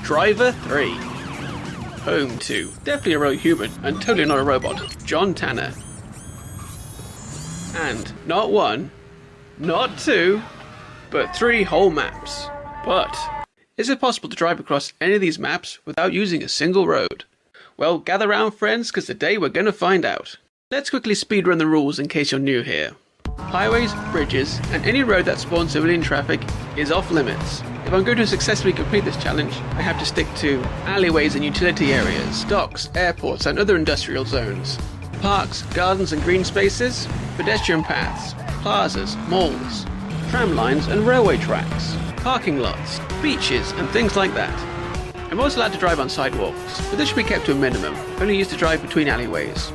Driv3r, home to definitely a real human and totally not a robot, John Tanner. And not one, not two, but 3 whole maps. But is it possible to drive across any of these maps without using a single road? Well, gather round friends, because today we're going to find out. Let's quickly speedrun the rules in case you're new here. Highways, bridges, and any road that spawns civilian traffic is off limits. If I'm going to successfully complete this challenge, I have to stick to alleyways and utility areas, docks, airports and other industrial zones, parks, gardens and green spaces, pedestrian paths, plazas, malls, tram lines and railway tracks, parking lots, beaches and things like that. I'm also allowed to drive on sidewalks, but this should be kept to a minimum, only used to drive between alleyways.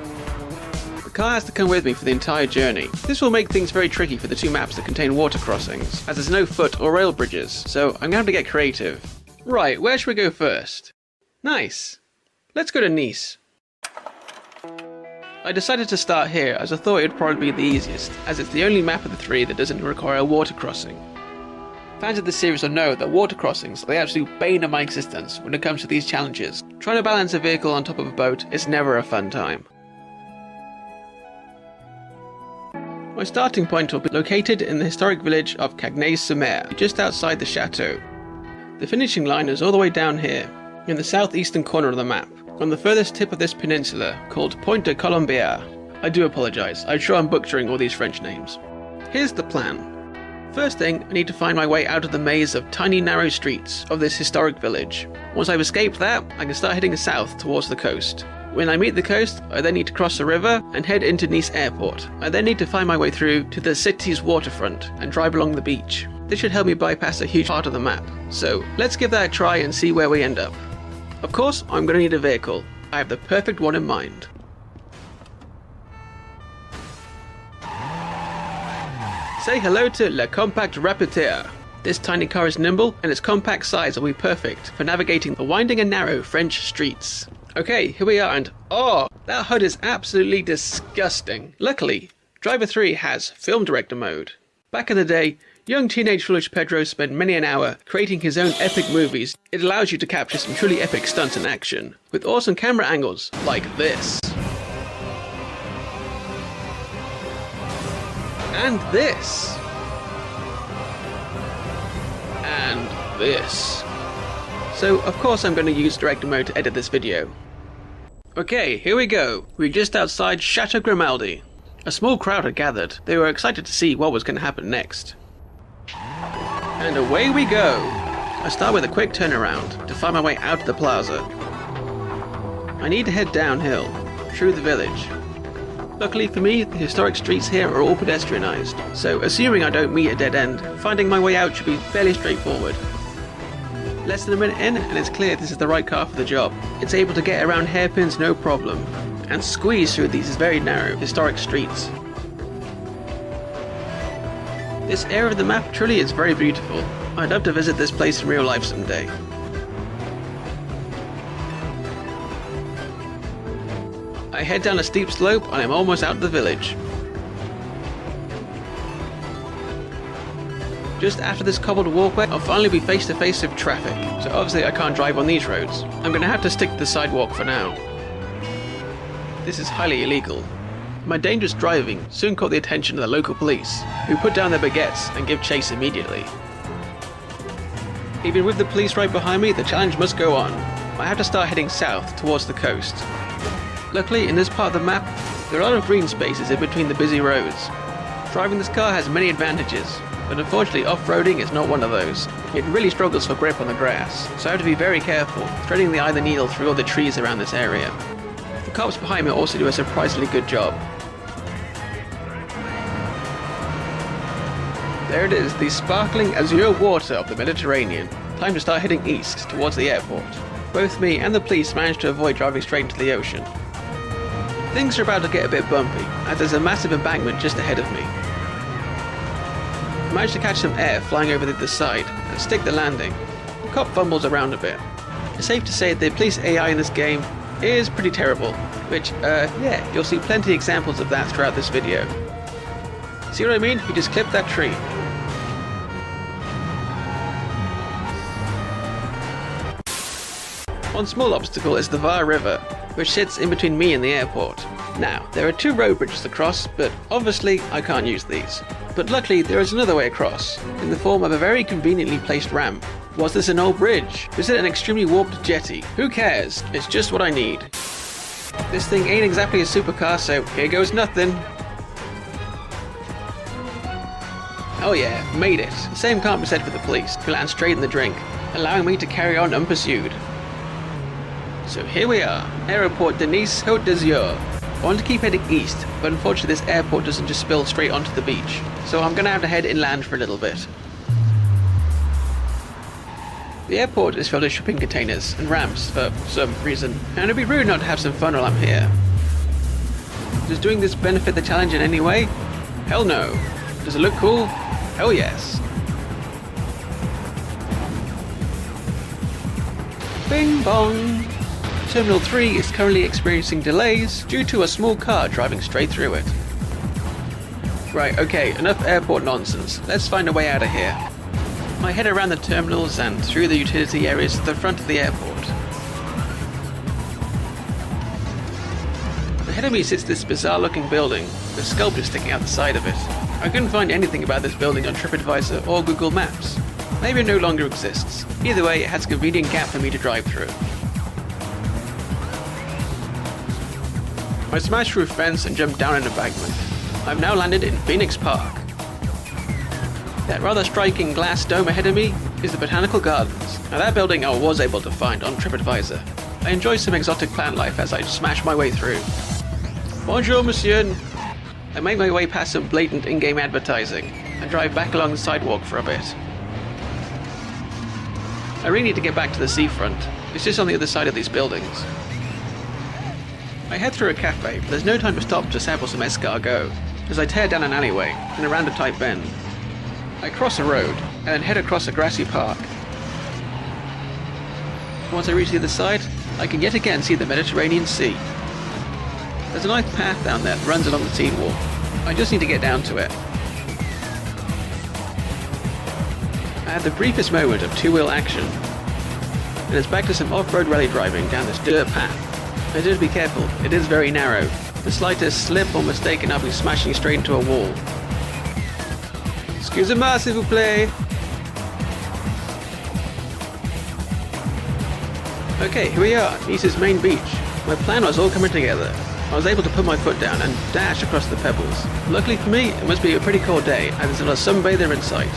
The car has to come with me for the entire journey. This will make things very tricky for the 2 maps that contain water crossings, as there's no foot or rail bridges, so I'm going to have to get creative. Right, where should we go first? Nice! Let's go to Nice. I decided to start here as I thought it would probably be the easiest, as it's the only map of the 3 that doesn't require a water crossing. Fans of this series will know that water crossings are the absolute bane of my existence when it comes to these challenges. Trying to balance a vehicle on top of a boat is never a fun time. My starting point will be located in the historic village of Casue, just outside the chateau. The finishing line is all the way down here, in the southeastern corner of the map, on the furthest tip of this peninsula, called Point de Colombier. I do apologise, I'm sure I'm butchering all these French names. Here's the plan. First thing, I need to find my way out of the maze of tiny narrow streets of this historic village. Once I've escaped that, I can start heading south towards the coast. When I meet the coast, I then need to cross the river and head into Nice Airport. I then need to find my way through to the city's waterfront and drive along the beach. This should help me bypass a huge part of the map. So let's give that a try and see where we end up. Of course, I'm going to need a vehicle. I have the perfect one in mind. Say hello to Le Compact Rapideur. This tiny car is nimble and its compact size will be perfect for navigating the winding and narrow French streets. Okay, here we are and oh, that HUD is absolutely disgusting. Luckily, Driv3r has Film Director mode. Back in the day, young teenage foolish Pedro spent many an hour creating his own epic movies. It allows you to capture some truly epic stunts in action, with awesome camera angles like this. And this. And this. So of course I'm going to use director mode to edit this video. Okay, here we go. We're just outside Chateau Grimaldi. A small crowd had gathered. They were excited to see what was going to happen next. And away we go. I start with a quick turnaround to find my way out of the plaza. I need to head downhill, through the village. Luckily for me, the historic streets here are all pedestrianised, so assuming I don't meet a dead end, finding my way out should be fairly straightforward. Less than a minute in, and it's clear this is the right car for the job. It's able to get around hairpins no problem, and squeeze through these very narrow, historic streets. This area of the map truly is very beautiful. I'd love to visit this place in real life someday. I head down a steep slope and I'm almost out of the village. Just after this cobbled walkway, I'll finally be face to face with traffic, so obviously I can't drive on these roads. I'm going to have to stick to the sidewalk for now. This is highly illegal. My dangerous driving soon caught the attention of the local police, who put down their baguettes and give chase immediately. Even with the police right behind me, the challenge must go on. I have to start heading south towards the coast. Luckily, in this part of the map, there are a lot of green spaces in between the busy roads. Driving this car has many advantages, but unfortunately off-roading is not one of those. It really struggles for grip on the grass, so I have to be very careful, threading the eye of the needle through all the trees around this area. The cops behind me also do a surprisingly good job. There it is, the sparkling azure water of the Mediterranean. Time to start heading east towards the airport. Both me and the police managed to avoid driving straight into the ocean. Things are about to get a bit bumpy, as there's a massive embankment just ahead of me. I managed to catch some air flying over the side and stick the landing. The cop fumbles around a bit. It's safe to say the police AI in this game is pretty terrible, which, yeah, you'll see plenty of examples of that throughout this video. See what I mean? He just clipped that tree. One small obstacle is the Var River, which sits in between me and the airport. Now, there are 2 road bridges to cross, but obviously I can't use these. But luckily there is another way across, in the form of a very conveniently placed ramp. Was this an old bridge? Is it an extremely warped jetty? Who cares? It's just what I need. This thing ain't exactly a supercar, so here goes nothing. Oh yeah, made it. The same can't be said for the police, who land straight in the drink, allowing me to carry on unpursued. So here we are, Aéroport de Nice Côte d'Azur. I want to keep heading east, but unfortunately this airport doesn't just spill straight onto the beach, so I'm gonna have to head inland for a little bit. The airport is filled with shipping containers and ramps for some reason, and it'd be rude not to have some fun while I'm here. Does doing this benefit the challenge in any way? Hell no. Does it look cool? Hell yes. Bing bong! Terminal 3 is currently experiencing delays due to a small car driving straight through it. Right, okay, enough airport nonsense. Let's find a way out of here. I head around the terminals and through the utility areas to the front of the airport. Ahead of me sits this bizarre looking building, with sculptures sticking out the side of it. I couldn't find anything about this building on TripAdvisor or Google Maps. Maybe it no longer exists. Either way, it has a convenient gap for me to drive through. I smashed through a fence and jumped down an embankment. I've now landed in Phoenix Park. That rather striking glass dome ahead of me is the Botanical Gardens. Now that building I was able to find on TripAdvisor. I enjoy some exotic plant life as I smash my way through. Bonjour, monsieur. I make my way past some blatant in-game advertising and drive back along the sidewalk for a bit. I really need to get back to the seafront. It's just on the other side of these buildings. I head through a cafe, but there's no time to stop to sample some escargot, as I tear down an alleyway and around a tight bend. I cross a road, and then head across a grassy park. Once I reach the other side, I can yet again see the Mediterranean Sea. There's a nice path down there that runs along the seawall. I just need to get down to it. I had the briefest moment of two-wheel action, and it's back to some off-road rally driving down this dirt path. I just be careful, it is very narrow. The slightest slip or mistake and I'll be smashing straight into a wall. Excusez-moi, s'il vous plaît. Okay, here we are, Nice's main beach. My plan was all coming together. I was able to put my foot down and dash across the pebbles. Luckily for me, it must be a pretty cold day, and there's not a sunbather in sight.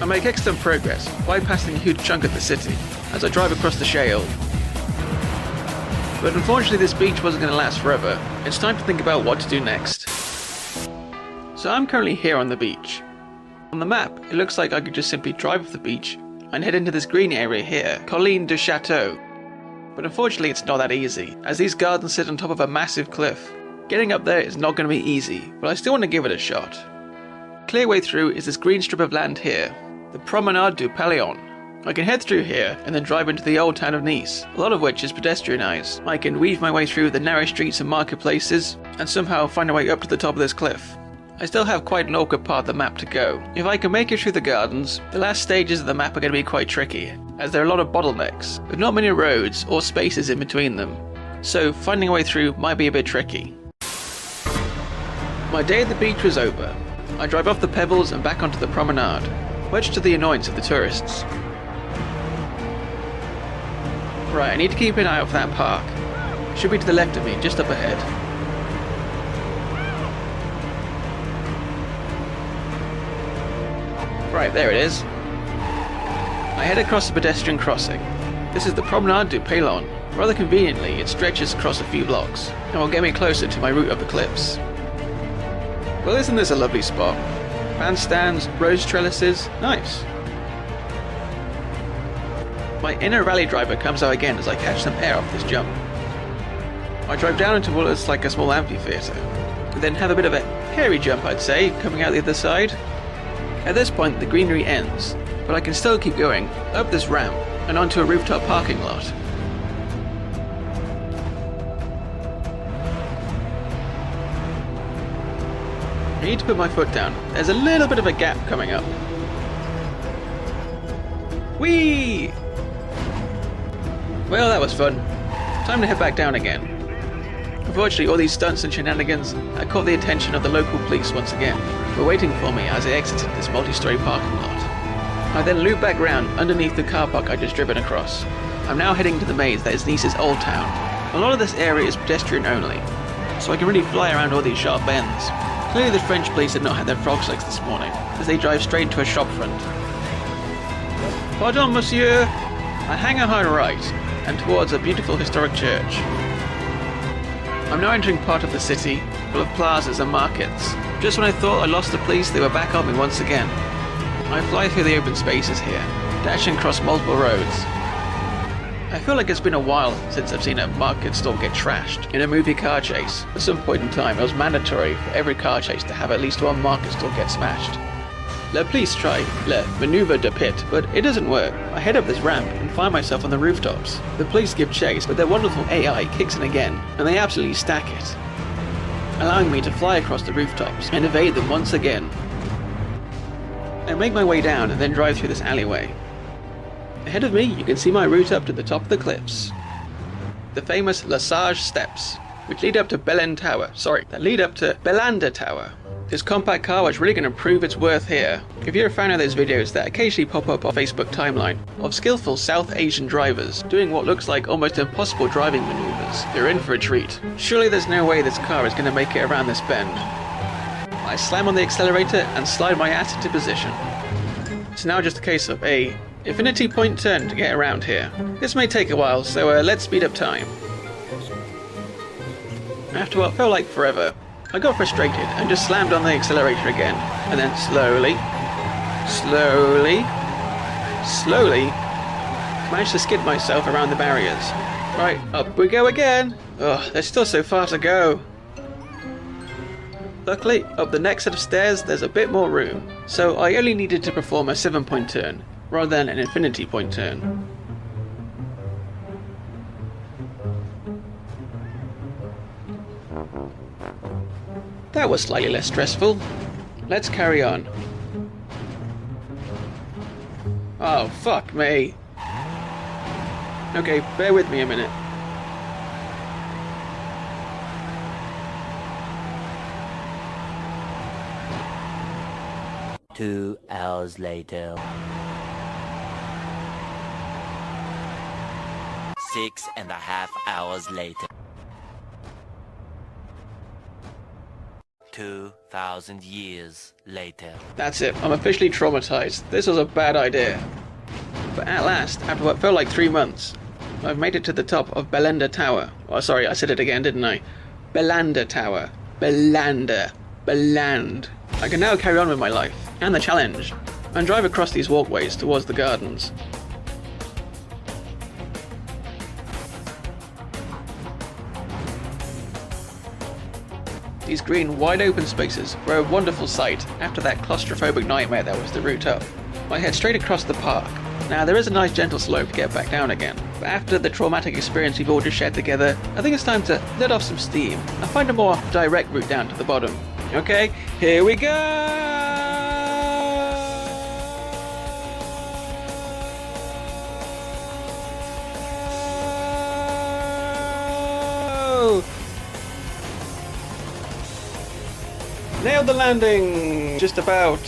I make excellent progress, bypassing a huge chunk of the city, as I drive across the shale. But unfortunately this beach wasn't going to last forever. It's time to think about what to do next. So I'm currently here on the beach. On the map, it looks like I could just simply drive off the beach and head into this green area here, Colline du Château. But unfortunately it's not that easy, as these gardens sit on top of a massive cliff. Getting up there is not going to be easy, but I still want to give it a shot. Clear way through is this green strip of land here, the Promenade du Palion. I can head through here and then drive into the old town of Nice, a lot of which is pedestrianised. I can weave my way through the narrow streets and marketplaces and somehow find a way up to the top of this cliff. I still have quite an awkward part of the map to go. If I can make it through the gardens, the last stages of the map are going to be quite tricky, as there are a lot of bottlenecks, with not many roads or spaces in between them. So finding a way through might be a bit tricky. My day at the beach was over. I drive off the pebbles and back onto the promenade, much to the annoyance of the tourists. Right, I need to keep an eye out for that park. It should be to the left of me, just up ahead. Right, there it is. I head across the pedestrian crossing. This is the Promenade du Palion. Rather conveniently, it stretches across a few blocks, and will get me closer to my route up the cliffs. Well, isn't this a lovely spot? Bandstands, rose trellises, nice. My inner rally driver comes out again as I catch some air off this jump. I drive down into what looks like a small amphitheatre, and then have a bit of a hairy jump, I'd say, coming out the other side. At this point the greenery ends, but I can still keep going, up this ramp, and onto a rooftop parking lot. I need to put my foot down. There's a little bit of a gap coming up, Whee! Well, that was fun. Time to head back down again. Unfortunately, all these stunts and shenanigans had caught the attention of the local police once again, who were waiting for me as I exited this multi-story parking lot. I then looped back round underneath the car park I'd just driven across. I'm now heading to the maze that is Nice's old town. A lot of this area is pedestrian only, so I can really fly around all these sharp bends. Clearly the French police had not had their frog's legs this morning, as they drive straight to a shop front. Pardon, monsieur. I hang a high right, and towards a beautiful historic church. I'm now entering part of the city, full of plazas and markets. Just when I thought I lost the police, they were back on me once again. I fly through the open spaces here, dashing across multiple roads. I feel like it's been a while since I've seen a market stall get trashed in a movie car chase. At some point in time, it was mandatory for every car chase to have at least one market stall get smashed. The police try le maneuver de pit, but it doesn't work. I head up this ramp and find myself on the rooftops. The police give chase, but their wonderful AI kicks in again, and they absolutely stack it, allowing me to fly across the rooftops and evade them once again. I make my way down and then drive through this alleyway. Ahead of me, you can see my route up to the top of the cliffs. The famous Le Sage Steps, which lead up to Belen Tower. That lead up to Belanda Tower. This compact car was really going to prove its worth here. If you're a fan of those videos that occasionally pop up on Facebook timeline of skillful South Asian drivers doing what looks like almost impossible driving maneuvers, you're in for a treat. Surely there's no way this car is going to make it around this bend. I slam on the accelerator and slide my ass into position. It's now just a case of a infinity point turn to get around here. This may take a while, so let's speed up time. After what felt like forever, I got frustrated and just slammed on the accelerator again, and then slowly managed to skid myself around the barriers. Right, up we go again. Ugh, there's still so far to go. Luckily, up the next set of stairs there's a bit more room, so I only needed to perform a 7-point turn, rather than an infinity point turn. That was slightly less stressful. Let's carry on. Oh, fuck me. Okay, bear with me a minute. Two hours later. 6.5 hours later. 2,000 years later. That's it, I'm officially traumatized. This was a bad idea. But at last, after what felt like 3 months, I've made it to the top of Belanda Tower. Oh, sorry, I said it again, didn't I? Belanda Tower. Belanda. Beland. I can now carry on with my life, and the challenge, and drive across these walkways towards the gardens. These green, wide-open spaces were a wonderful sight after that claustrophobic nightmare that was the route up. I head straight across the park. Now, there is a nice gentle slope to get back down again, but after the traumatic experience we've all just shared together, I think it's time to let off some steam and find a more direct route down to the bottom. Okay, here we go! Nailed the landing! Just about.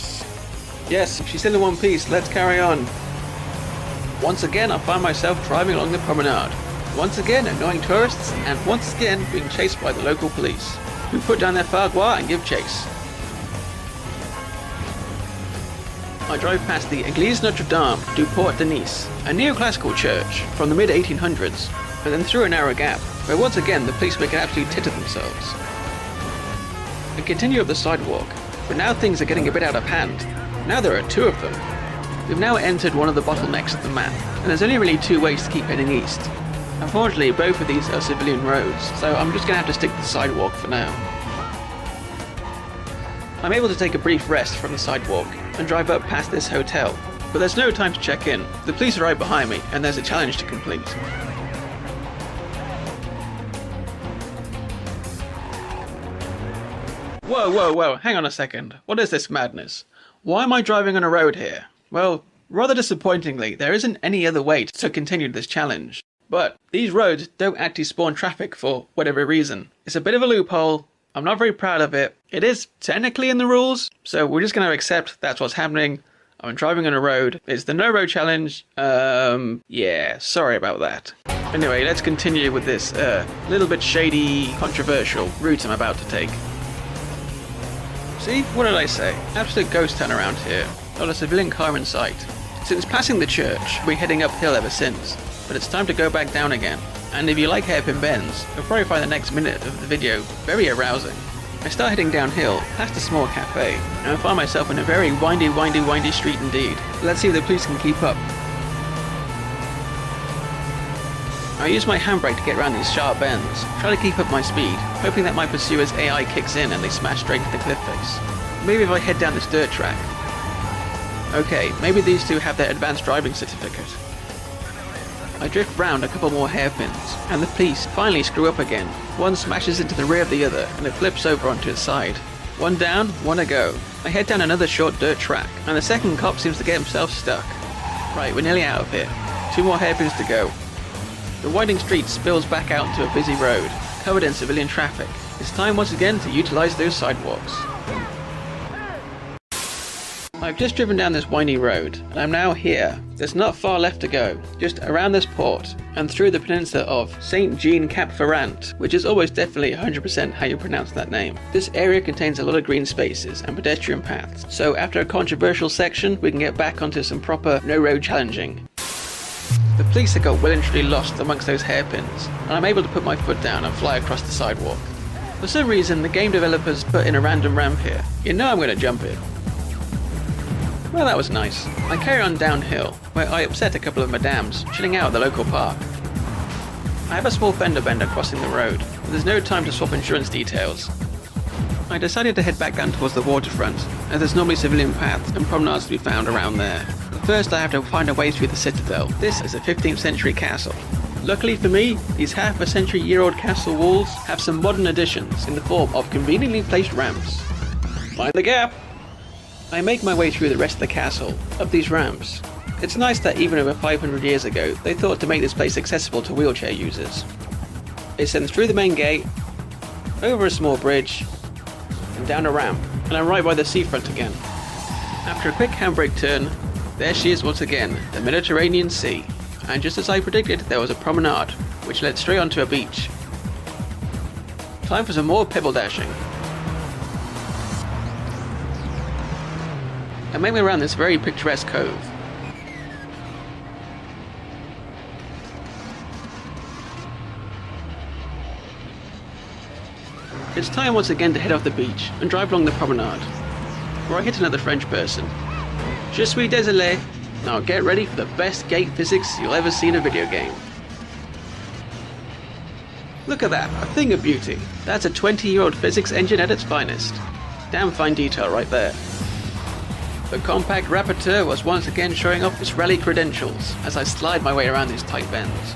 Yes, she's still in one piece. Let's carry on. Once again, I find myself driving along the promenade. Once again, annoying tourists, and once again, being chased by the local police, who put down their phare and give chase. I drive past the Église Notre-Dame du Port de Nice, a neoclassical church from the mid-1800s, and then through a narrow gap, where once again the police make an absolute tit of themselves. I continue up the sidewalk, but now things are getting a bit out of hand. Now there are 2 of them. We've now entered one of the bottlenecks of the map, and there's only really 2 ways to keep heading east. Unfortunately, both of these are civilian roads, so I'm just going to have to stick to the sidewalk for now. I'm able to take a brief rest from the sidewalk and drive up past this hotel, but there's no time to check in. The police are right behind me, and there's a challenge to complete. Whoa, hang on a second. What is this madness? Why am I driving on a road here? Well, Rather disappointingly, there isn't any other way to continue this challenge. But these roads don't actually spawn traffic for whatever reason. It's a bit of a loophole. I'm not very proud of it. It is technically in the rules, so we're just going to accept that's what's happening. I'm driving on a road. It's the no road challenge. Yeah, sorry about that. Anyway, let's continue with this little bit shady, controversial route I'm about to take. See, what did I say? Absolute ghost town around here. Not a civilian car in sight. Since passing the church, we're heading uphill ever since. But it's time to go back down again. And if you like hairpin bends, you'll probably find the next minute of the video very arousing. I start heading downhill, past a small cafe, and I find myself in a very windy street indeed. Let's see if the police can keep up. I use my handbrake to get around these sharp bends, try to keep up my speed, hoping that my pursuer's AI kicks in and they smash straight into the cliff face. Maybe if I head down this dirt track. Okay, maybe these two have their advanced driving certificate. I drift round a couple more hairpins, and the police finally screw up again. One smashes into the rear of the other, and it flips over onto its side. One down, one to go. I head down another short dirt track, and the second cop seems to get himself stuck. Right, we're nearly out of here. 2 more hairpins to go. The winding street spills back out into a busy road, covered in civilian traffic. It's time once again to utilize those sidewalks. I've just driven down this windy road, and I'm now here. There's not far left to go, just around this port, and through the peninsula of St. Jean Cap Ferrand, which is almost definitely 100% how you pronounce that name. This area contains a lot of green spaces and pedestrian paths, so after a controversial section, we can get back onto some proper no-road challenging. The police have got well and truly lost amongst those hairpins, and I'm able to put my foot down and fly across the sidewalk. For some reason, the game developers put in a random ramp here. You know I'm going to jump it. Well, that was nice. I carry on downhill, where I upset a couple of madams, chilling out at the local park. I have a small fender bender crossing the road, but there's no time to swap insurance details. I decided to head back down towards the waterfront, as there's normally civilian paths and promenades to be found around there. But first I have to find a way through the citadel. This is a 15th century castle. Luckily for me, these half a century year old castle walls have some modern additions in the form of conveniently placed ramps. Find the gap! I make my way through the rest of the castle, up these ramps. It's nice that even over 500 years ago, they thought to make this place accessible to wheelchair users. It sends through the main gate, over a small bridge, and down a ramp, and I'm right by the seafront again. After a quick handbrake turn, there she is once again, the Mediterranean Sea. And just as I predicted, there was a promenade, which led straight onto a beach. Time for some more pebble dashing. I make my way around this very picturesque cove. It's time once again to head off the beach and drive along the promenade, where I hit another French person. Je suis désolé. Now get ready for the best gate physics you'll ever see in a video game. Look at that, a thing of beauty. That's a 20-year-old physics engine at its finest. Damn fine detail right there. The compact Rapporteur was once again showing off its rally credentials as I slide my way around these tight bends.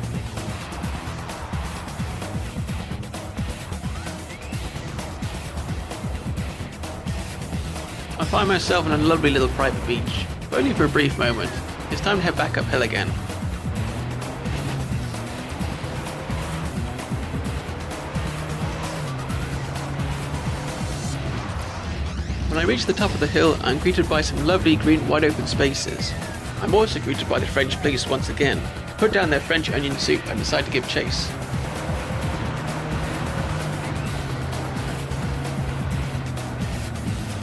I find myself on a lovely little private beach, but only for a brief moment. It's time to head back uphill again. When I reach the top of the hill, I'm greeted by some lovely green wide open spaces. I'm also greeted by the French police once again, put down their French onion soup and decide to give chase.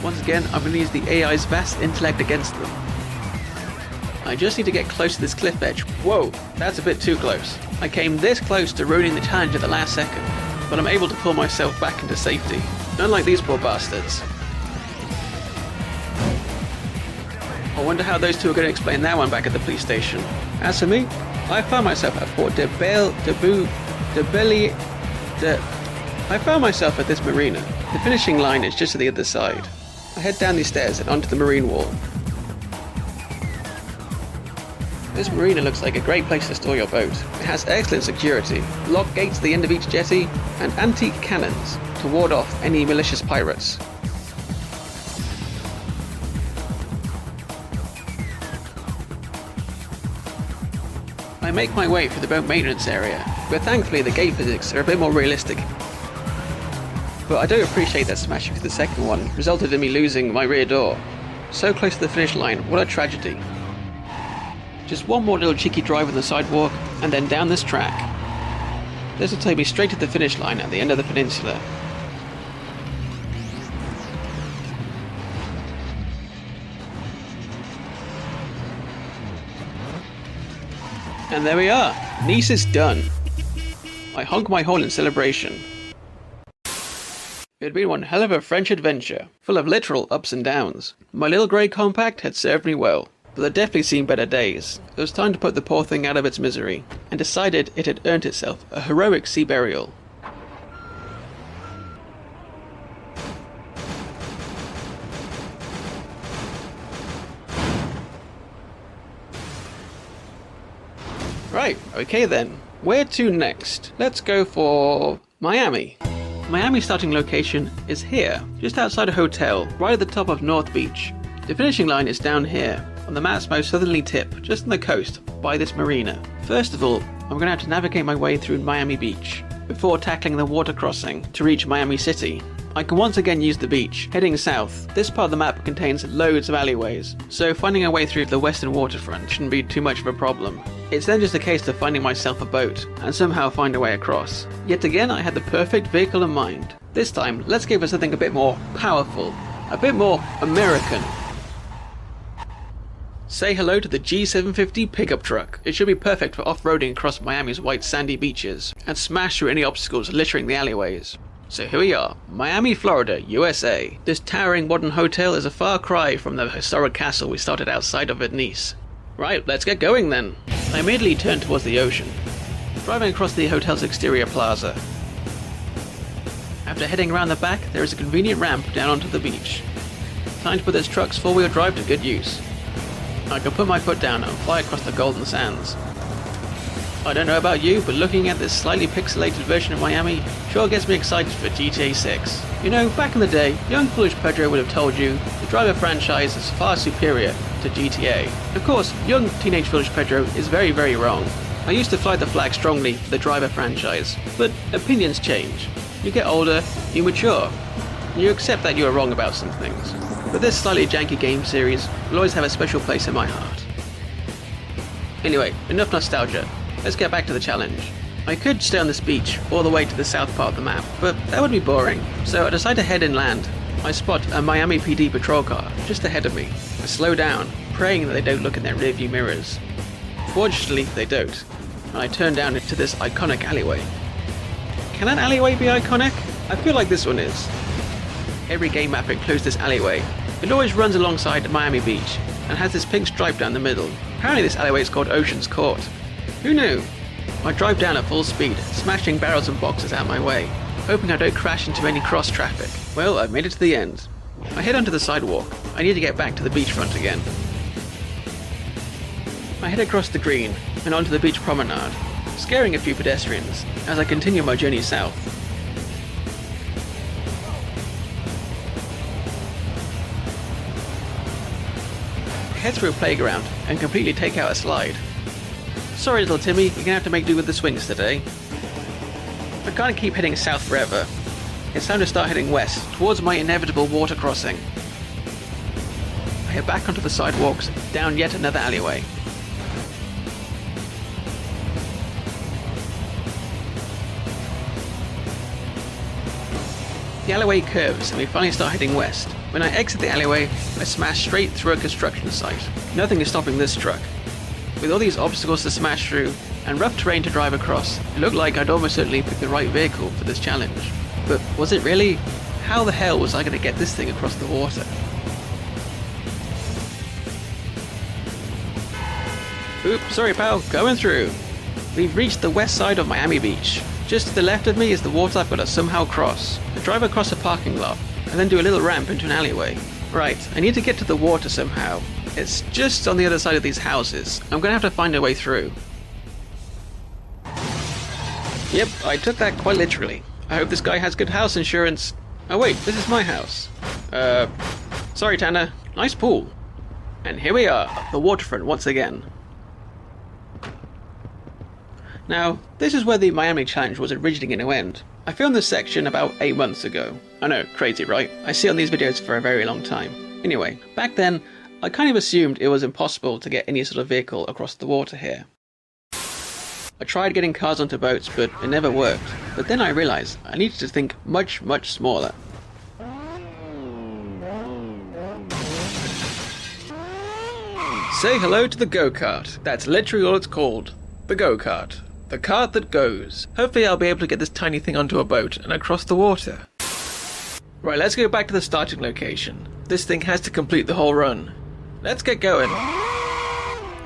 Once again, I'm going to use the AI's vast intellect against them. I just need to get close to this cliff edge. Whoa, that's a bit too close. I came this close to ruining the challenge at the last second, but I'm able to pull myself back into safety. Unlike these poor bastards. I wonder how those two are going to explain that one back at the police station. As for me, I found myself at Port de Belly. I found myself at this marina. The finishing line is just to the other side. I head down these stairs and onto the marine wall. This marina looks like a great place to store your boat. It has excellent security, locked gates at the end of each jetty, and antique cannons to ward off any malicious pirates. I make my way through the boat maintenance area, but thankfully the gate physics are a bit more realistic. But I do appreciate that smashing through the second one resulted in me losing my rear door. So close to the finish line, what a tragedy. Just one more little cheeky drive on the sidewalk, and then down this track. This will take me straight to the finish line at the end of the peninsula. And there we are, Nice is done. I honk my horn in celebration. It had been one hell of a French adventure, full of literal ups and downs. My little grey compact had served me well, but I'd definitely seen better days. It was time to put the poor thing out of its misery, and decided it had earned itself a heroic sea burial. Right, okay then. Where to next? Let's go for Miami. Miami's starting location is here, just outside a hotel, right at the top of North Beach. The finishing line is down here, on the map's most southerly tip, just on the coast, by this marina. First of all, I'm going to have to navigate my way through Miami Beach, before tackling the water crossing to reach Miami City. I can once again use the beach, heading south. This part of the map contains loads of alleyways, so finding a way through the western waterfront shouldn't be too much of a problem. It's then just a case of finding myself a boat, and somehow find a way across. Yet again I had the perfect vehicle in mind. This time, let's go for something a bit more powerful, a bit more American. Say hello to the G750 pickup truck. It should be perfect for off-roading across Miami's white sandy beaches, and smash through any obstacles littering the alleyways. So here we are, Miami, Florida, USA. This towering modern hotel is a far cry from the historic castle we started outside of at Nice. Right, let's get going then. I immediately turned towards the ocean, driving across the hotel's exterior plaza. After heading around the back, there is a convenient ramp down onto the beach. Time to put this truck's four-wheel drive to good use. I can put my foot down and fly across the golden sands. I don't know about you, but looking at this slightly pixelated version of Miami sure gets me excited for GTA 6. You know, back in the day, young foolish Pedro would have told you the Driver franchise is far superior to GTA. Of course, young teenage foolish Pedro is very, very wrong. I used to fly the flag strongly for the Driver franchise, but opinions change. You get older, you mature, and you accept that you are wrong about some things. But this slightly janky game series will always have a special place in my heart. Anyway, enough nostalgia. Let's get back to the challenge. I could stay on this beach all the way to the south part of the map, but that would be boring. So I decide to head inland. I spot a Miami PD patrol car just ahead of me. I slow down, praying that they don't look in their rearview mirrors. Fortunately, they don't, and I turn down into this iconic alleyway. Can an alleyway be iconic? I feel like this one is. Every game map includes this alleyway. It always runs alongside Miami Beach, and has this pink stripe down the middle. Apparently this alleyway is called Ocean's Court. Who knew? I drive down at full speed, smashing barrels and boxes out my way, hoping I don't crash into any cross traffic. Well, I've made it to the end. I head onto the sidewalk. I need to get back to the beachfront again. I head across the green and onto the beach promenade, scaring a few pedestrians as I continue my journey south. I head through a playground and completely take out a slide. Sorry little Timmy, you're gonna have to make do with the swings today. I can't keep heading south forever. It's time to start heading west, towards my inevitable water crossing. I head back onto the sidewalks, down yet another alleyway. The alleyway curves and we finally start heading west. When I exit the alleyway, I smash straight through a construction site. Nothing is stopping this truck. With all these obstacles to smash through and rough terrain to drive across, it looked like I'd almost certainly picked the right vehicle for this challenge. But was it really? How the hell was I going to get this thing across the water? Oops, sorry pal, going through. We've reached the west side of Miami Beach. Just to the left of me is the water I've got to somehow cross. I drive across a parking lot, and then do a little ramp into an alleyway. Right, I need to get to the water somehow. It's just on the other side of these houses. I'm gonna have to find a way through. Yep, I took that quite literally. I hope this guy has good house insurance. Oh wait, this is my house. Sorry Tanner. Nice pool. And here we are, the waterfront once again. Now, this is where the Miami challenge was originally going to end. I filmed this section about 8 months ago. I know, crazy right? I see on these videos for a very long time. Anyway, back then, I kind of assumed it was impossible to get any sort of vehicle across the water here. I tried getting cars onto boats, but it never worked. But then I realised I needed to think much, much smaller. Say hello to the go-kart. That's literally all it's called. The go-kart. The cart that goes. Hopefully I'll be able to get this tiny thing onto a boat and across the water. Right, let's go back to the starting location. This thing has to complete the whole run. Let's get going.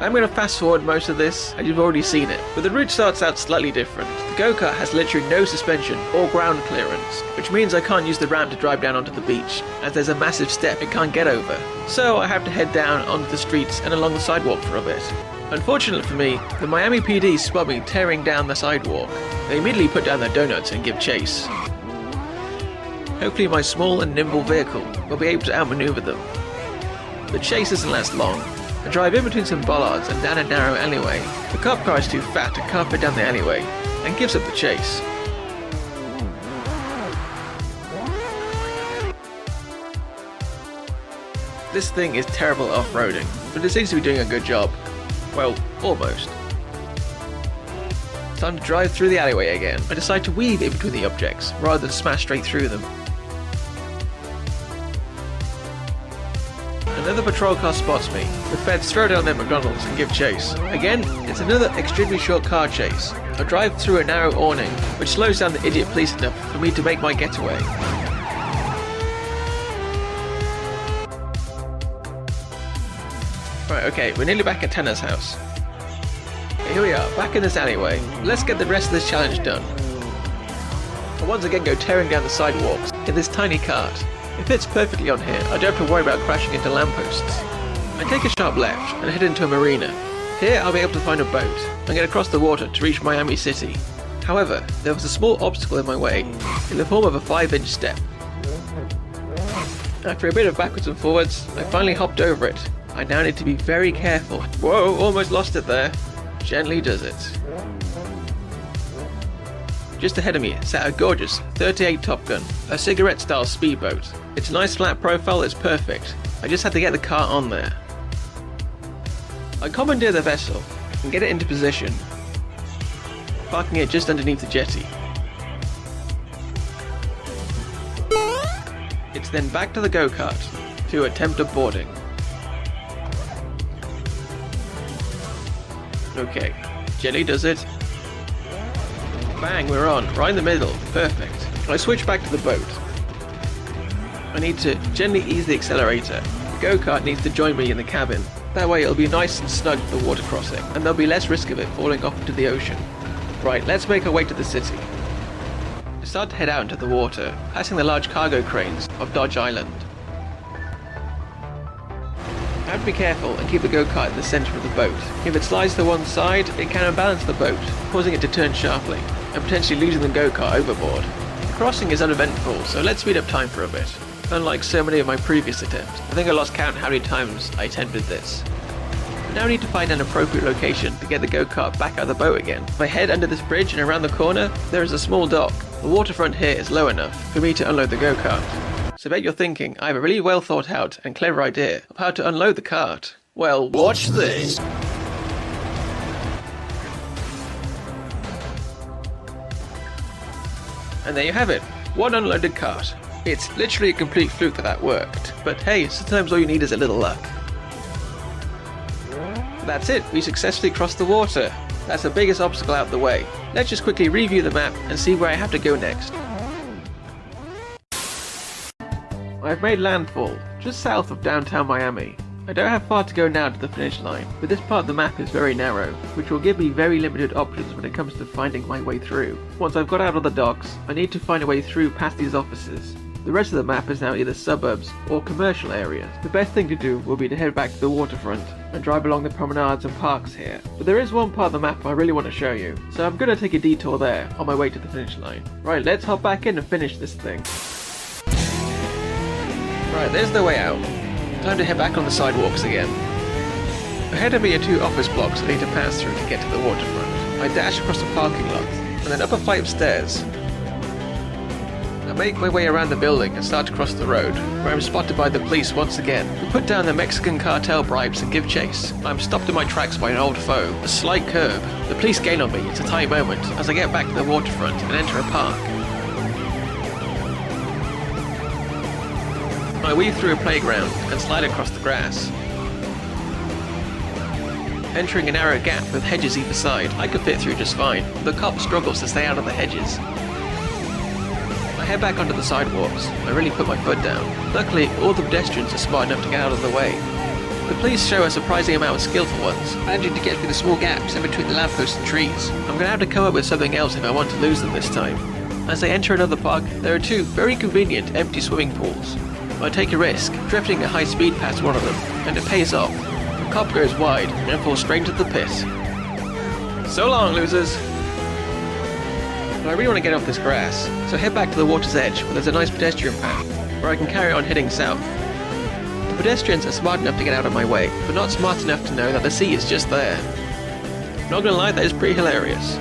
I'm going to fast forward most of this, and you've already seen it, but the route starts out slightly different. The go-kart has literally no suspension or ground clearance, which means I can't use the ramp to drive down onto the beach, as there's a massive step it can't get over. So I have to head down onto the streets and along the sidewalk for a bit. Unfortunately for me, the Miami PD spot me tearing down the sidewalk. They immediately put down their donuts and give chase. Hopefully my small and nimble vehicle will be able to outmaneuver them. The chase doesn't last long. I drive in between some bollards and down a narrow alleyway. The cop car is too fat to carpet down the alleyway and gives up the chase. This thing is terrible off-roading, but it seems to be doing a good job. Well, almost. Time to drive through the alleyway again. I decide to weave in between the objects, rather than smash straight through them. Another patrol car spots me. The feds throw down their McDonald's and give chase. Again, it's another extremely short car chase. I drive through a narrow awning, which slows down the idiot police enough for me to make my getaway. Right, okay, we're nearly back at Tanner's house. Okay, here we are, back in this alleyway. Let's get the rest of this challenge done. I once again go tearing down the sidewalks in this tiny cart. It fits perfectly on here, I don't have to worry about crashing into lampposts. I take a sharp left and head into a marina. Here I'll be able to find a boat and get across the water to reach Miami City. However, there was a small obstacle in my way, in the form of a 5-inch step. After a bit of backwards and forwards, I finally hopped over it. I now need to be very careful. Whoa, almost lost it there. Gently does it. Just ahead of me sat a gorgeous 38 Top Gun, a cigarette-style speedboat. Its nice flat profile is perfect. I just had to get the car on there. I commandeer the vessel and get it into position, parking it just underneath the jetty. It's then back to the go-kart to attempt a boarding. Okay, Jelly does it. Bang, we're on, right in the middle, perfect. I switch back to the boat. I need to gently ease the accelerator. The go-kart needs to join me in the cabin. That way it'll be nice and snug for the water crossing, and there'll be less risk of it falling off into the ocean. Right, let's make our way to the city. I start to head out into the water, passing the large cargo cranes of Dodge Island. I have to be careful and keep the go-kart in the centre of the boat. If it slides to one side, it can unbalance the boat, causing it to turn sharply, and potentially losing the go-kart overboard. The crossing is uneventful, so let's speed up time for a bit. Unlike so many of my previous attempts, I think I lost count how many times I attempted this. I now need to find an appropriate location to get the go-kart back out of the boat again. If I head under this bridge and around the corner, there is a small dock. The waterfront here is low enough for me to unload the go-kart. So I bet you're thinking, I have a really well thought out and clever idea of how to unload the cart. Well, watch this! And there you have it, one unloaded cart. It's literally a complete fluke that worked, but hey, sometimes all you need is a little luck. That's it, we successfully crossed the water. That's the biggest obstacle out of the way. Let's just quickly review the map and see where I have to go next. I've made landfall, just south of downtown Miami. I don't have far to go now to the finish line, but this part of the map is very narrow, which will give me very limited options when it comes to finding my way through. Once I've got out of the docks, I need to find a way through past these offices. The rest of the map is now either suburbs or commercial areas. The best thing to do will be to head back to the waterfront and drive along the promenades and parks here. But there is one part of the map I really want to show you, so I'm going to take a detour there on my way to the finish line. Right, let's hop back in and finish this thing. Right, there's the way out. Time to head back on the sidewalks again. Ahead of me are two office blocks I need to pass through to get to the waterfront. I dash across the parking lot, and then up a flight of stairs. I make my way around the building and start to cross the road, where I'm spotted by the police once again. We put down the Mexican cartel bribes and give chase. I'm stopped in my tracks by an old foe, a slight curb. The police gain on me at a tight moment as I get back to the waterfront and enter a park. I weave through a playground and slide across the grass. Entering a narrow gap with hedges either side, I could fit through just fine. The cop struggles to stay out of the hedges. I head back onto the sidewalks. I really put my foot down. Luckily, all the pedestrians are smart enough to get out of the way. The police show a surprising amount of skill for once, managing to get through the small gaps in between the lampposts and trees. I'm going to have to come up with something else if I want to lose them this time. As I enter another park, there are two very convenient empty swimming pools. I take a risk, drifting at high speed past one of them, and it pays off. The cop goes wide and falls straight into the pit. So long, losers! But I really want to get off this grass, so I head back to the water's edge where there's a nice pedestrian path, where I can carry on heading south. The pedestrians are smart enough to get out of my way, but not smart enough to know that the sea is just there. Not gonna lie, that is pretty hilarious.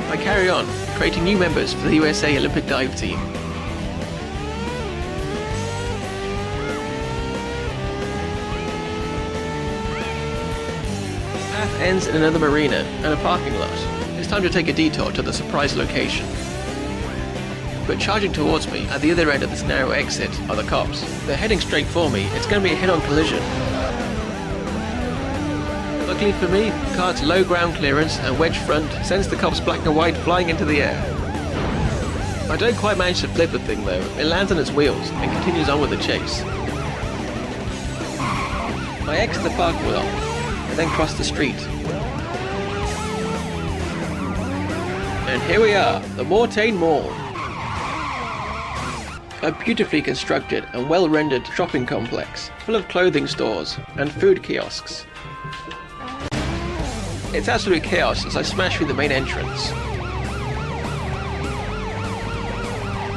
I carry on, creating new members for the USA Olympic dive team. The path ends in another marina and a parking lot. It's time to take a detour to the surprise location. But charging towards me at the other end of this narrow exit are the cops. They're heading straight for me. It's going to be a head-on collision. Luckily for me, the car's low ground clearance and wedge front sends the cops black and white flying into the air. I don't quite manage to flip the thing though. It lands on its wheels and continues on with the chase. I exit the parking lot and then cross the street. And here we are, the Mortain Mall. A beautifully constructed and well-rendered shopping complex, full of clothing stores and food kiosks. It's absolute chaos as I smash through the main entrance.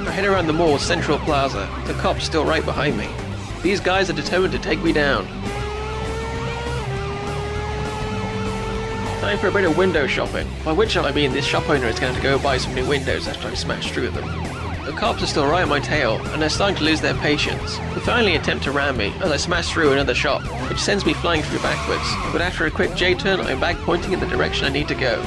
I head around the mall's central plaza, the cops still right behind me. These guys are determined to take me down. Time for a bit of window shopping, by which I mean this shop owner is going to go buy some new windows after I smash through them. The cops are still right on my tail, and they're starting to lose their patience. They finally attempt to ram me as I smash through another shop, which sends me flying through backwards, but after a quick J-turn I'm back pointing in the direction I need to go.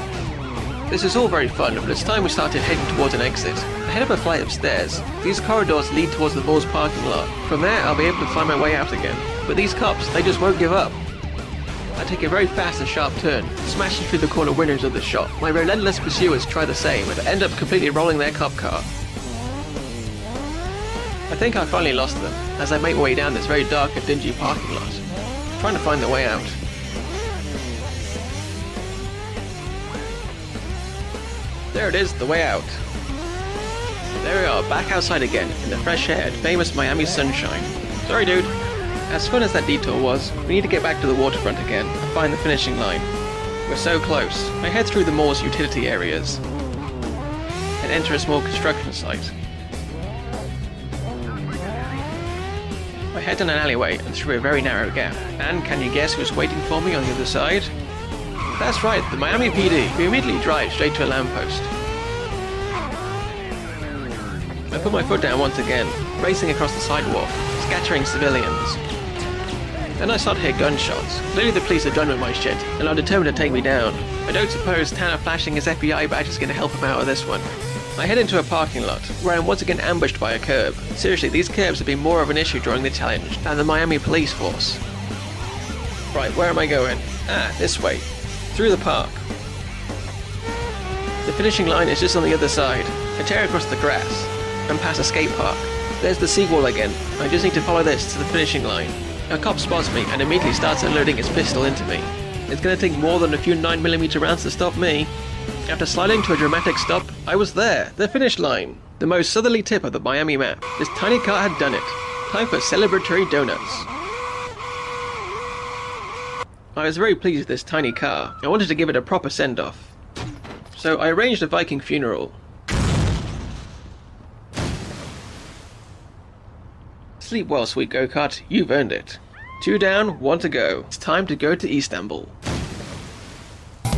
This is all very fun, but it's time we started heading towards an exit. I head up a flight of stairs. These corridors lead towards the mall's parking lot. From there I'll be able to find my way out again. But these cops, they just won't give up. I take a very fast and sharp turn, smashing through the corner windows of the shop. My relentless pursuers try the same, but end up completely rolling their cop car. I think I finally lost them, as I make my way down this very dark and dingy parking lot, trying to find the way out. There it is, the way out. There we are, back outside again, in the fresh air and famous Miami sunshine. Sorry dude. As fun as that detour was, we need to get back to the waterfront again and find the finishing line. We're so close. I head through the mall's utility areas and enter a small construction site. I head down an alleyway and through a very narrow gap. And can you guess who's waiting for me on the other side? That's right, the Miami PD. We immediately drive straight to a lamppost. I put my foot down once again, racing across the sidewalk, scattering civilians. Then I start to hear gunshots. Clearly the police are done with my shit, and are determined to take me down. I don't suppose Tanner flashing his FBI badge is going to help him out of this one. I head into a parking lot, where I'm once again ambushed by a curb. Seriously, these curbs have been more of an issue during the challenge than the Miami police force. Right, where am I going? Ah, this way. Through the park. The finishing line is just on the other side. I tear across the grass, and past a skate park. There's the seawall again. I just need to follow this to the finishing line. A cop spots me and immediately starts unloading his pistol into me. It's going to take more than a few 9mm rounds to stop me. After sliding to a dramatic stop, I was there, the finish line. The most southerly tip of the Miami map. This tiny car had done it. Time for celebratory donuts. I was very pleased with this tiny car. I wanted to give it a proper send-off. So I arranged a Viking funeral. Sleep well, sweet go-kart, you've earned it. 2 down, 1 to go. It's time to go to Istanbul.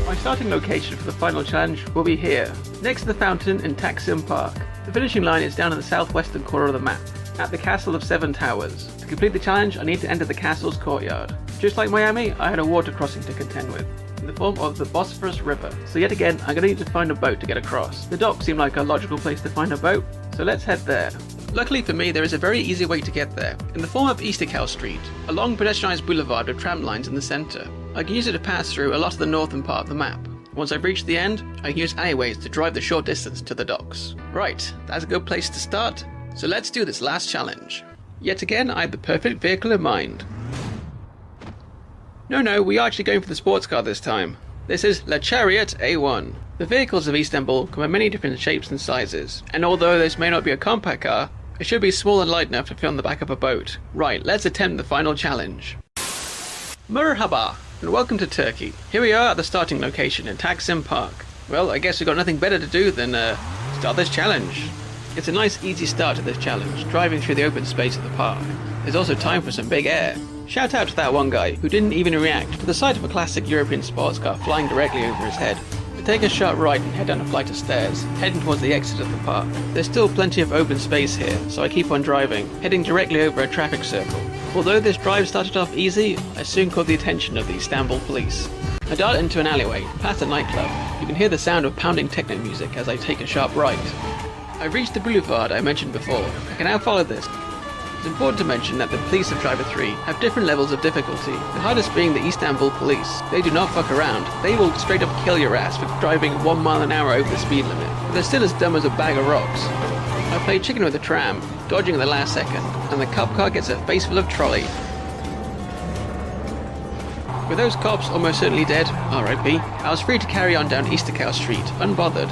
My starting location for the final challenge will be here, next to the fountain in Taksim Park. The finishing line is down in the southwestern corner of the map, at the Castle of 7 Towers. To complete the challenge, I need to enter the castle's courtyard. Just like Miami, I had a water crossing to contend with, in the form of the Bosphorus River. So yet again, I'm going to need to find a boat to get across. The dock seemed like a logical place to find a boat, so let's head there. Luckily for me, there is a very easy way to get there, in the form of Istanbul Street, a long pedestrianised boulevard with tram lines in the centre. I can use it to pass through a lot of the northern part of the map. Once I've reached the end, I can use alleyways to drive the short distance to the docks. Right, that's a good place to start, so let's do this last challenge. Yet again, I had the perfect vehicle in mind. No, we are actually going for the sports car this time. This is La Chariot A1. The vehicles of Istanbul come in many different shapes and sizes, and although this may not be a compact car, it should be small and light enough to fit on the back of a boat. Right, let's attempt the final challenge. Merhaba, and welcome to Turkey. Here we are at the starting location in Taksim Park. Well, I guess we've got nothing better to do than start this challenge. It's a nice easy start to this challenge, driving through the open space of the park. There's also time for some big air. Shout out to that one guy who didn't even react to the sight of a classic European sports car flying directly over his head. We take a sharp right and head down a flight of stairs, heading towards the exit of the park. There's still plenty of open space here, so I keep on driving, heading directly over a traffic circle. Although this drive started off easy, I soon caught the attention of the Istanbul police. I dart into an alleyway, past a nightclub. You can hear the sound of pounding techno music as I take a sharp right. I've reached the boulevard I mentioned before. I can now follow this. It's important to mention that the police of Driv3r have different levels of difficulty, the hardest being the Istanbul police. They do not fuck around. They will straight up kill your ass for driving 1 mile an hour over the speed limit. But they're still as dumb as a bag of rocks. I play chicken with the tram, dodging at the last second, and the cop car gets a face full of trolley. With those cops almost certainly dead, RIP, I was free to carry on down Istanbul Street, unbothered.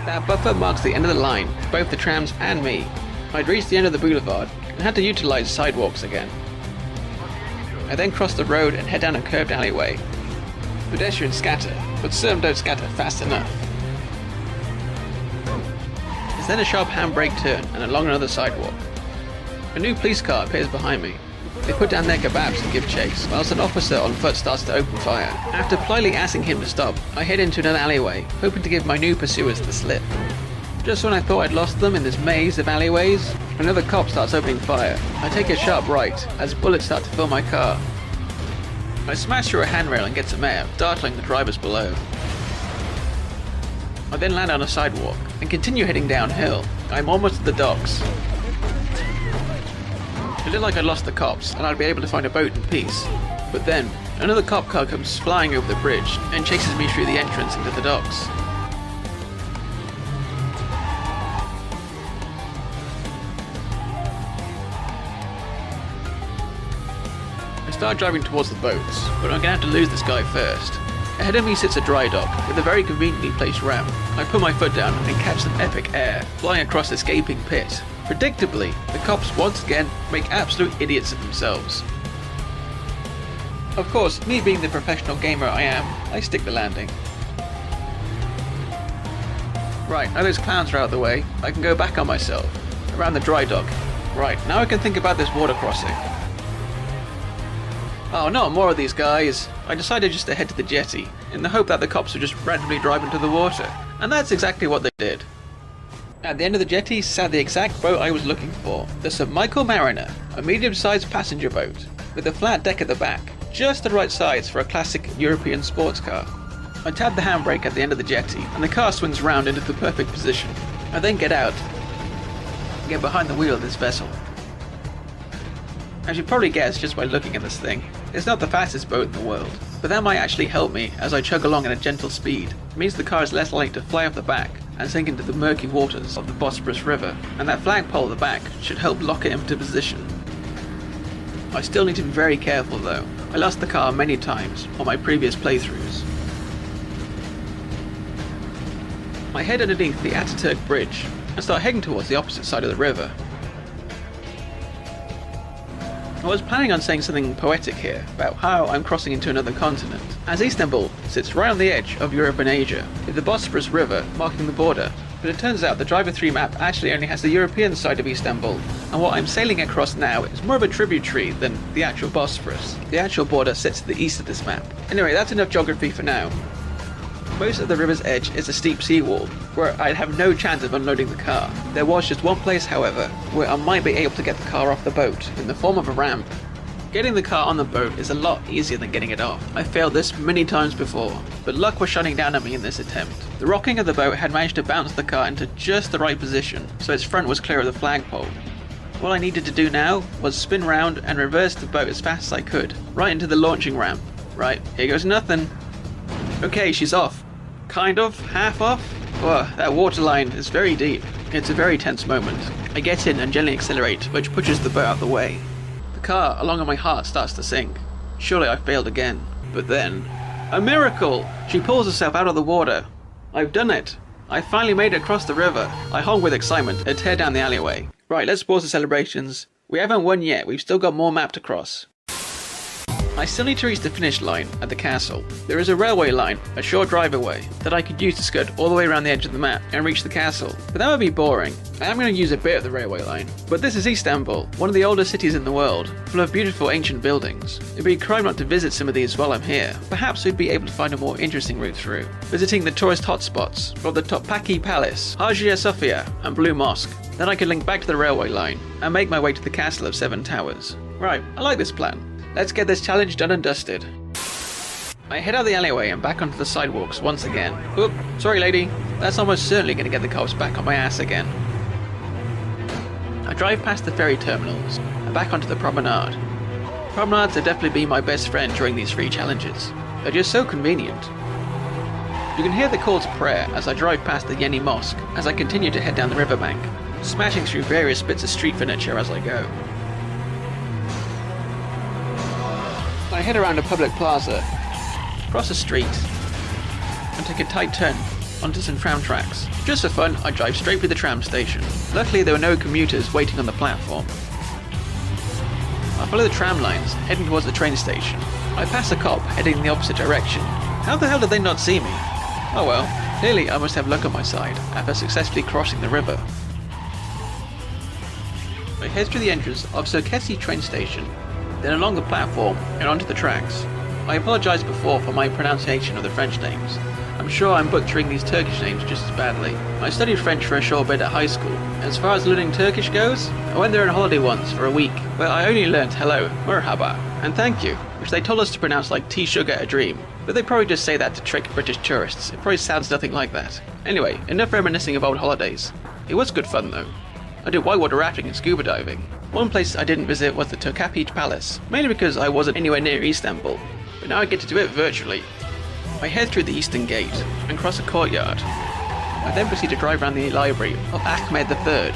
That buffer marks the end of the line, for both the trams and me. I'd reached the end of the boulevard, and had to utilise sidewalks again. I then cross the road and head down a curved alleyway. Pedestrians scatter, but some don't scatter fast enough. There's then a sharp handbrake turn and along another sidewalk. A new police car appears behind me. They put down their kebabs and give chase, whilst an officer on foot starts to open fire. After politely asking him to stop, I head into another alleyway, hoping to give my new pursuers the slip. Just when I thought I'd lost them in this maze of alleyways, another cop starts opening fire. I take a sharp right, as bullets start to fill my car. I smash through a handrail and get some air, startling the drivers below. I then land on a sidewalk, and continue heading downhill. I'm almost at the docks. It looked like I'd lost the cops, and I'd be able to find a boat in peace. But then, another cop car comes flying over the bridge, and chases me through the entrance into the docks. I start driving towards the boats, but I'm going to have to lose this guy first. Ahead of me sits a dry dock, with a very conveniently placed ramp. I put my foot down and catch some epic air, flying across this gaping pit. Predictably, the cops once again make absolute idiots of themselves. Of course, me being the professional gamer I am, I stick the landing. Right, now those clowns are out of the way, I can go back on myself, around the dry dock. Right, now I can think about this water crossing. Oh, not more of these guys. I decided just to head to the jetty, in the hope that the cops would just randomly drive into the water. And that's exactly what they did. At the end of the jetty sat the exact boat I was looking for, the St. Michael Mariner, a medium-sized passenger boat, with a flat deck at the back, just the right size for a classic European sports car. I tab the handbrake at the end of the jetty, and the car swings round into the perfect position. I then get out, and get behind the wheel of this vessel. As you probably guessed just by looking at this thing, it's not the fastest boat in the world, but that might actually help me as I chug along at a gentle speed. It means the car is less likely to fly off the back and sink into the murky waters of the Bosphorus River, and that flagpole at the back should help lock it into position. I still need to be very careful though. I lost the car many times on my previous playthroughs. I head underneath the Operatoc bridge and start heading towards the opposite side of the river. I was planning on saying something poetic here about how I'm crossing into another continent, as Istanbul sits right on the edge of Europe and Asia, with the Bosphorus River marking the border But it turns out the Driv3r map actually only has the European side of Istanbul, and what I'm sailing across now is more of a tributary than the actual Bosphorus. The actual border sits to the east of this map. Anyway, that's enough geography for now. Most of the river's edge is a steep seawall, where I'd have no chance of unloading the car. There was just one place, however, where I might be able to get the car off the boat, in the form of a ramp. Getting the car on the boat is a lot easier than getting it off. I failed this many times before, but luck was shining down on me in this attempt. The rocking of the boat had managed to bounce the car into just the right position, so its front was clear of the flagpole. All I needed to do now was spin round and reverse the boat as fast as I could, right into the launching ramp. Right, here goes nothing. Okay, she's off. Kind of, half off. Oh, that waterline is very deep. It's a very tense moment. I get in and gently accelerate, which pushes the boat out of the way. The car, along with my heart, starts to sink. Surely I failed again. But then, a miracle! She pulls herself out of the water. I've done it. I finally made it across the river. I honk with excitement and tear down the alleyway. Right, let's pause the celebrations. We haven't won yet, we've still got more map to cross. I still need to reach the finish line at the castle. There is a railway line, a short drive away, that I could use to skirt all the way around the edge of the map and reach the castle. But that would be boring. I am going to use a bit of the railway line. But this is Istanbul, one of the oldest cities in the world, full of beautiful ancient buildings. It'd be a crime not to visit some of these while I'm here. Perhaps we'd be able to find a more interesting route through. Visiting the tourist hotspots, from the Topkapi Palace, Hagia Sophia, and Blue Mosque. Then I could link back to the railway line and make my way to the Castle of Seven Towers. Right, I like this plan. Let's get this challenge done and dusted. I head out the alleyway and back onto the sidewalks once again. Oop, sorry lady. That's almost certainly going to get the cops back on my ass again. I drive past the ferry terminals and back onto the promenade. Promenades have definitely been my best friend during these free challenges. They're just so convenient. You can hear the call to prayer as I drive past the Yeni Mosque as I continue to head down the riverbank, smashing through various bits of street furniture as I go. I head around a public plaza, cross a street, and take a tight turn onto some tram tracks. Just for fun, I drive straight through the tram station. Luckily there were no commuters waiting on the platform. I follow the tram lines, heading towards the train station. I pass a cop heading in the opposite direction. How the hell did they not see me? Oh well, clearly I must have luck on my side after successfully crossing the river. I head through the entrance of Casue train station, then along the platform and onto the tracks. I apologise before for my pronunciation of the French names. I'm sure I'm butchering these Turkish names just as badly. I studied French for a short bit at high school, and as far as learning Turkish goes, I went there on holiday once for a week, where I only learnt hello, merhaba, and thank you, which they told us to pronounce like tea sugar a dream. But they probably just say that to trick British tourists. It probably sounds nothing like that. Anyway, enough reminiscing of old holidays. It was good fun though. I did whitewater rafting and scuba diving. One place I didn't visit was the Topkapi Palace, mainly because I wasn't anywhere near Istanbul, but now I get to do it virtually. I head through the eastern gate and cross a courtyard. I then proceed to drive around the library of Ahmed III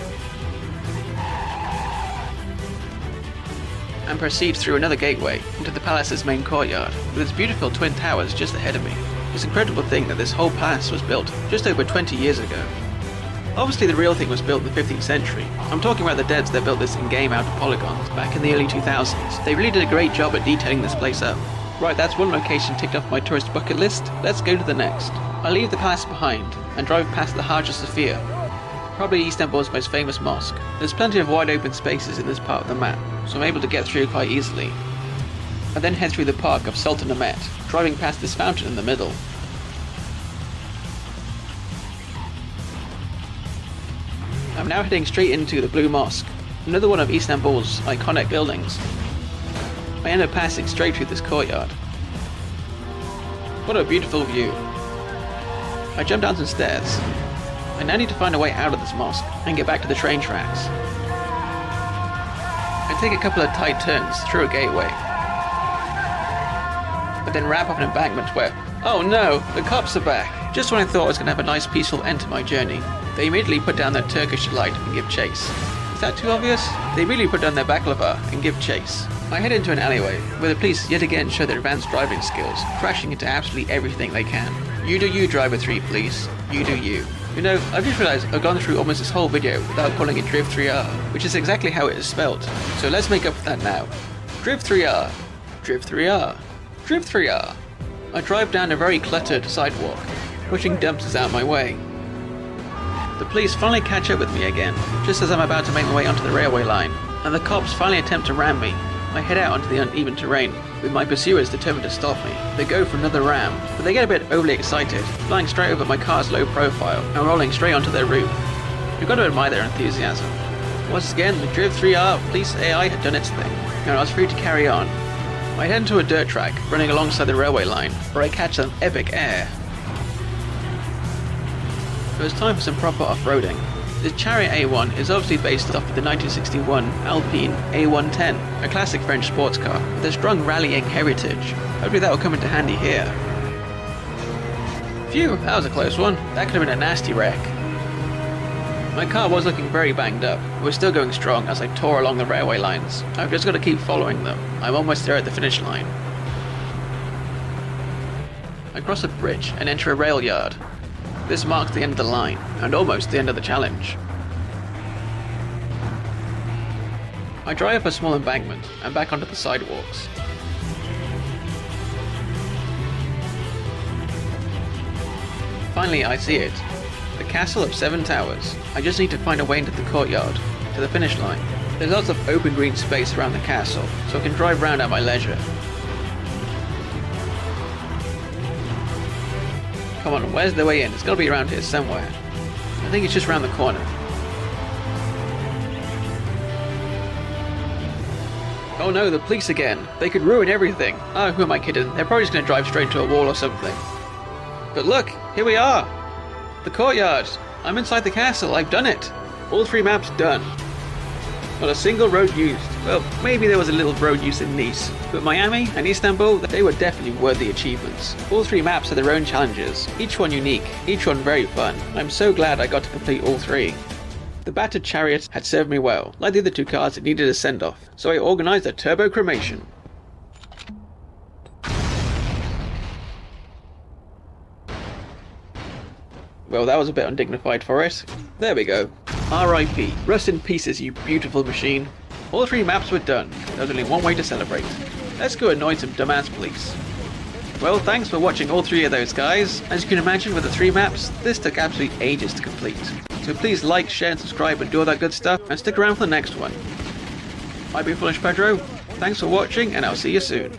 and proceed through another gateway into the palace's main courtyard, with its beautiful twin towers just ahead of me. It's an incredible thing that this whole palace was built just over 20 years ago. Obviously the real thing was built in the 15th century. I'm talking about the devs that built this in-game out of polygons back in the early 2000s. They really did a great job at detailing this place up. Right, that's one location ticked off my tourist bucket list. Let's go to the next. I leave the palace behind and drive past the Hagia Sophia, probably Istanbul's most famous mosque. There's plenty of wide open spaces in this part of the map, so I'm able to get through quite easily. I then head through the park of Sultanahmet, driving past this fountain in the middle. I'm now heading straight into the Blue Mosque, another one of Istanbul's iconic buildings. I end up passing straight through this courtyard. What a beautiful view. I jump down some stairs. I now need to find a way out of this mosque and get back to the train tracks. I take a couple of tight turns through a gateway, but then wrap up an embankment where, oh no, the cops are back. Just when I thought I was going to have a nice peaceful end to my journey, they immediately put down their Turkish delight and give chase. Is that too obvious? They immediately put down their baklava and give chase. I head into an alleyway, where the police yet again show their advanced driving skills, crashing into absolutely everything they can. You do you, Driv3r, police. You do you. You know, I've just realised I've gone through almost this whole video without calling it Driv3r, which is exactly how it is spelled. So let's make up for that now. Driv3r. Driv3r. Driv3r. I drive down a very cluttered sidewalk, pushing dumpsters out my way. The police finally catch up with me again, just as I'm about to make my way onto the railway line, and the cops finally attempt to ram me. I head out onto the uneven terrain, with my pursuers determined to stop me. They go for another ram, but they get a bit overly excited, flying straight over my car's low profile and rolling straight onto their roof. You've got to admire their enthusiasm. Once again, the Driv3r police AI had done its thing, and I was free to carry on. I head into a dirt track running alongside the railway line, where I catch some epic air. It was time for some proper off-roading. This Chariot A1 is obviously based off of the 1961 Alpine A110, a classic French sports car with a strong rallying heritage. Hopefully that will come into handy here. Phew, that was a close one. That could have been a nasty wreck. My car was looking very banged up, but was still going strong as I tore along the railway lines. I've just got to keep following them. I'm almost there at the finish line. I cross a bridge and enter a rail yard. This marks the end of the line, and almost the end of the challenge. I drive up a small embankment and back onto the sidewalks. Finally I see it. The Castle of 7 Towers. I just need to find a way into the courtyard, to the finish line. There's lots of open green space around the castle, so I can drive around at my leisure. Come on, where's the way in? It's got to be around here somewhere. I think it's just around the corner. Oh no, the police again. They could ruin everything. Oh, who am I kidding? They're probably just going to drive straight into a wall or something. But look, here we are. The courtyard. I'm inside the castle. I've done it. All 3 maps done. Not a single road used. Well, maybe there was a little road use in Nice, but Miami and Istanbul, they were definitely worthy achievements. All 3 maps had their own challenges, each one unique, each one very fun. I'm so glad I got to complete all 3. The battered chariot had served me well. Like the other 2 cars, it needed a send-off, so I organised a turbo cremation. Well, that was a bit undignified for it. There we go. R.I.P. Rust in pieces, you beautiful machine. All 3 maps were done. There was only one way to celebrate. Let's go annoy some dumbass police. Well, thanks for watching all 3 of those guys. As you can imagine with the 3 maps, this took absolutely ages to complete. So please like, share and subscribe and do all that good stuff, and stick around for the next one. I've been Foolish Pedro. Thanks for watching, and I'll see you soon.